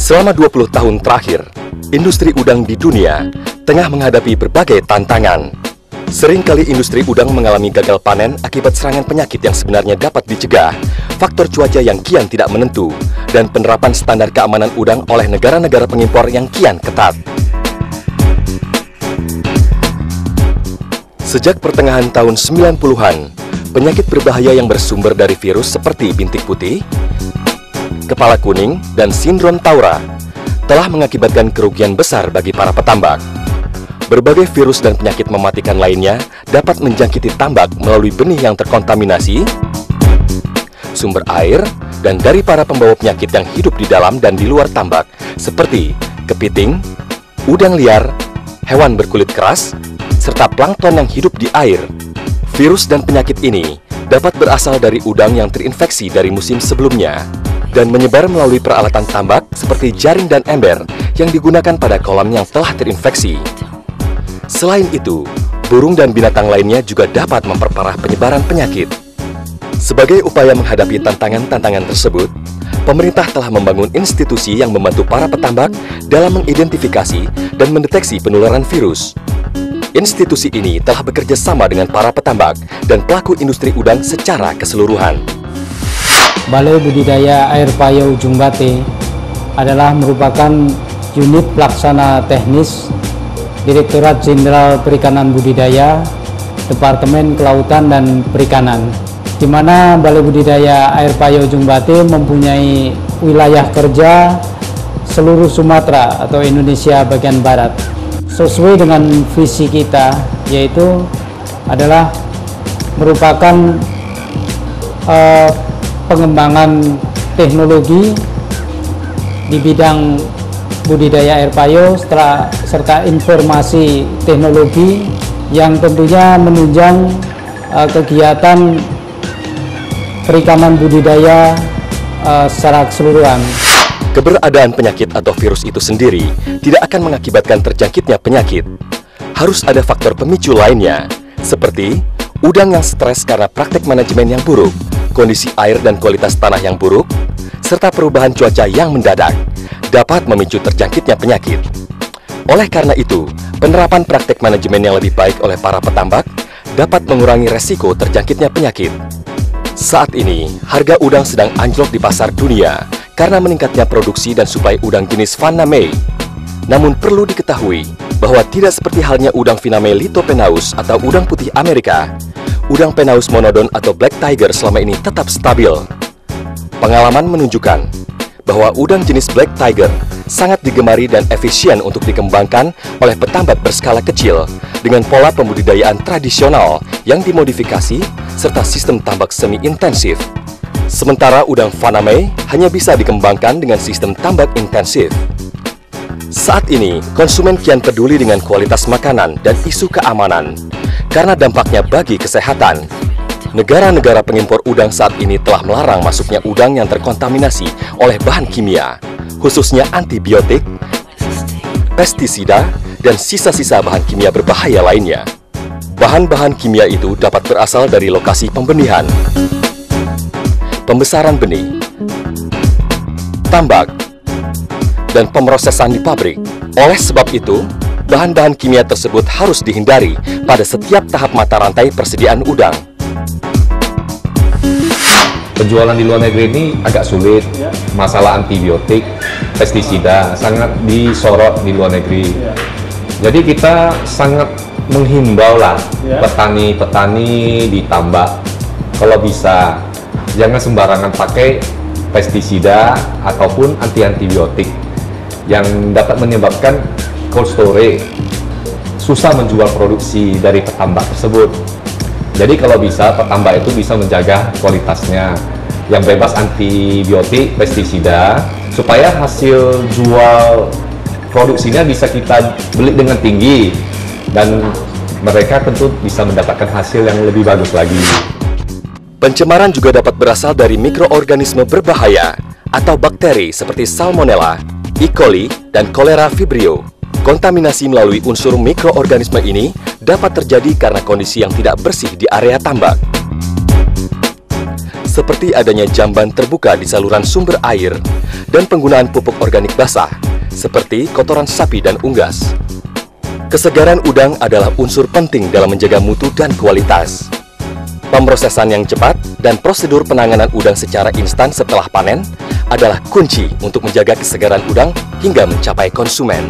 Selama 20 tahun terakhir, industri udang di dunia tengah menghadapi berbagai tantangan. Seringkali industri udang mengalami gagal panen akibat serangan penyakit yang sebenarnya dapat dicegah, faktor cuaca yang kian tidak menentu, dan penerapan standar keamanan udang oleh negara-negara pengimpor yang kian ketat. Sejak pertengahan tahun 90-an, penyakit berbahaya yang bersumber dari virus seperti bintik putih, kepala kuning, dan sindrom Taura telah mengakibatkan kerugian besar bagi para petambak. Berbagai virus dan penyakit mematikan lainnya dapat menjangkiti tambak melalui benih yang terkontaminasi, sumber air, dan dari para pembawa penyakit yang hidup di dalam dan di luar tambak, seperti kepiting, udang liar, hewan berkulit keras, serta plankton yang hidup di air. Virus dan penyakit ini dapat berasal dari udang yang terinfeksi dari musim sebelumnya dan menyebar melalui peralatan tambak seperti jaring dan ember yang digunakan pada kolam yang telah terinfeksi. Selain itu, burung dan binatang lainnya juga dapat memperparah penyebaran penyakit. Sebagai upaya menghadapi tantangan-tantangan tersebut, pemerintah telah membangun institusi yang membantu para petambak dalam mengidentifikasi dan mendeteksi penularan virus. Institusi ini telah bekerja sama dengan para petambak dan pelaku industri udang secara keseluruhan. Balai Budidaya Air Payau Ujung Bate adalah merupakan unit pelaksana teknis Direktorat Jenderal Perikanan Budidaya, Departemen Kelautan dan Perikanan, di mana Balai Budidaya Air Payau Ujung Bate mempunyai wilayah kerja seluruh Sumatera atau Indonesia bagian Barat. Sesuai dengan visi kita, yaitu adalah merupakan pengembangan teknologi di bidang budidaya air payau serta informasi teknologi yang tentunya menunjang kegiatan perikanan budidaya secara keseluruhan. Keberadaan penyakit atau virus itu sendiri tidak akan mengakibatkan terjangkitnya penyakit. Harus ada faktor pemicu lainnya, seperti udang yang stres karena praktek manajemen yang buruk, kondisi air dan kualitas tanah yang buruk, serta perubahan cuaca yang mendadak, dapat memicu terjangkitnya penyakit. Oleh karena itu, penerapan praktek manajemen yang lebih baik oleh para petambak dapat mengurangi resiko terjangkitnya penyakit. Saat ini, harga udang sedang anjlok di pasar dunia karena meningkatnya produksi dan suplai udang jenis Faname. Namun perlu diketahui bahwa tidak seperti halnya udang Finame Lithopenaus atau udang putih Amerika, udang Penaus monodon atau black tiger selama ini tetap stabil. Pengalaman menunjukkan bahwa udang jenis black tiger sangat digemari dan efisien untuk dikembangkan oleh petambak berskala kecil dengan pola pembudidayaan tradisional yang dimodifikasi serta sistem tambak semi-intensif. Sementara udang Faname hanya bisa dikembangkan dengan sistem tambak intensif. Saat ini, konsumen kian peduli dengan kualitas makanan dan isu keamanan karena dampaknya bagi kesehatan. Negara-negara pengimpor udang saat ini telah melarang masuknya udang yang terkontaminasi oleh bahan kimia, khususnya antibiotik, pestisida, dan sisa-sisa bahan kimia berbahaya lainnya. Bahan-bahan kimia itu dapat berasal dari lokasi pembenihan, pembesaran benih, tambak, dan pemrosesan di pabrik. Oleh sebab itu, bahan-bahan kimia tersebut harus dihindari pada setiap tahap mata rantai persediaan udang. Penjualan di luar negeri ini agak sulit. Masalah antibiotik, pestisida sangat disorot di luar negeri. Jadi kita sangat menghimbau lah petani-petani di tambak, kalau bisa jangan sembarangan pakai pestisida ataupun antibiotik yang dapat menyebabkan cold storage, susah menjual produksi dari petambak tersebut. Jadi kalau bisa petambak itu bisa menjaga kualitasnya yang bebas antibiotik, pestisida, supaya hasil jual produksinya bisa kita beli dengan tinggi dan mereka tentu bisa mendapatkan hasil yang lebih bagus lagi. Pencemaran juga dapat berasal dari mikroorganisme berbahaya atau bakteri seperti Salmonella, E. coli, dan Cholera vibrio. Kontaminasi melalui unsur mikroorganisme ini dapat terjadi karena kondisi yang tidak bersih di area tambak. Seperti adanya jamban terbuka di saluran sumber air dan penggunaan pupuk organik basah, seperti kotoran sapi dan unggas. Kesegaran udang adalah unsur penting dalam menjaga mutu dan kualitas. Pemrosesan yang cepat dan prosedur penanganan udang secara instan setelah panen adalah kunci untuk menjaga kesegaran udang hingga mencapai konsumen.